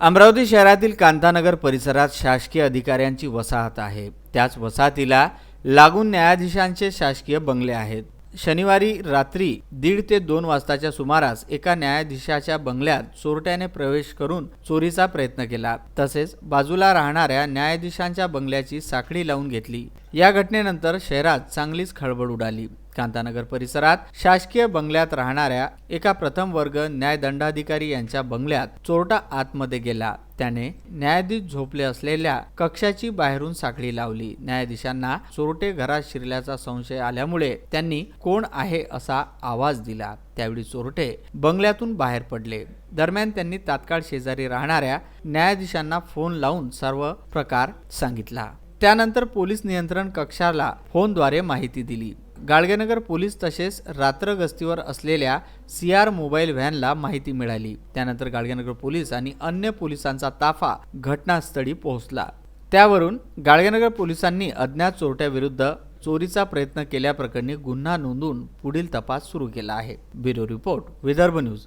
अमरावती शहरातील कांतानगर परिसरात शासकीय अधिकाऱ्यांची वसाहत आहे। त्याच वसाहतीला लागून न्यायाधीशांचे शासकीय बंगले आहेत। शनिवारी रात्री 1:30 ते 2 वाजताच्या सुमारास एका न्यायाधीशाच्या बंगल्यात चोरट्याने प्रवेश करून चोरीचा प्रयत्न केला। तसेच बाजूला राहणाऱ्या न्यायाधीशांच्या बंगल्याची साखळी लावून घेतली। या घटनेनंतर शहरात चांगलीच खळबळ उडाली। कांतानगर परिसरात शासकीय बंगल्यात राहणाऱ्या एका प्रथम वर्ग न्यायदंडाधिकारी यांच्या बंगल्यात चोरटा आतमध्ये गेला। त्याने न्यायाधीश झोपले असलेल्या कक्षाची बाहेरून साखळी लावली। न्यायाधीशांना चोरटे घरात शिरल्याचा संशय आल्यामुळे त्यांनी कोण आहे असा आवाज दिला। त्यावेळी चोरटे बंगल्यातून बाहेर पडले। दरम्यान त्यांनी तात्काळ शेजारी राहणाऱ्या न्यायाधीशांना फोन लावून सर्व प्रकार सांगितला। त्यानंतर पोलीस नियंत्रण कक्षाला फोनद्वारे माहिती दिली। गाडगेनगर पोलीस तसेच रात्र गस्तीवर असलेल्या CR मोबाईल व्हॅनला माहिती मिळाली। त्यानंतर गाडगेनगर पोलीस आणि अन्य पोलिसांचा ताफा घटनास्थळी पोहोचला। त्यावरून गाडगेनगर पोलिसांनी अज्ञात चोरट्याविरुद्ध चोरीचा प्रयत्न केल्याप्रकरणी गुन्हा नोंदवून पुढील तपास सुरू केला आहे। Bureau report, Vidarbha news.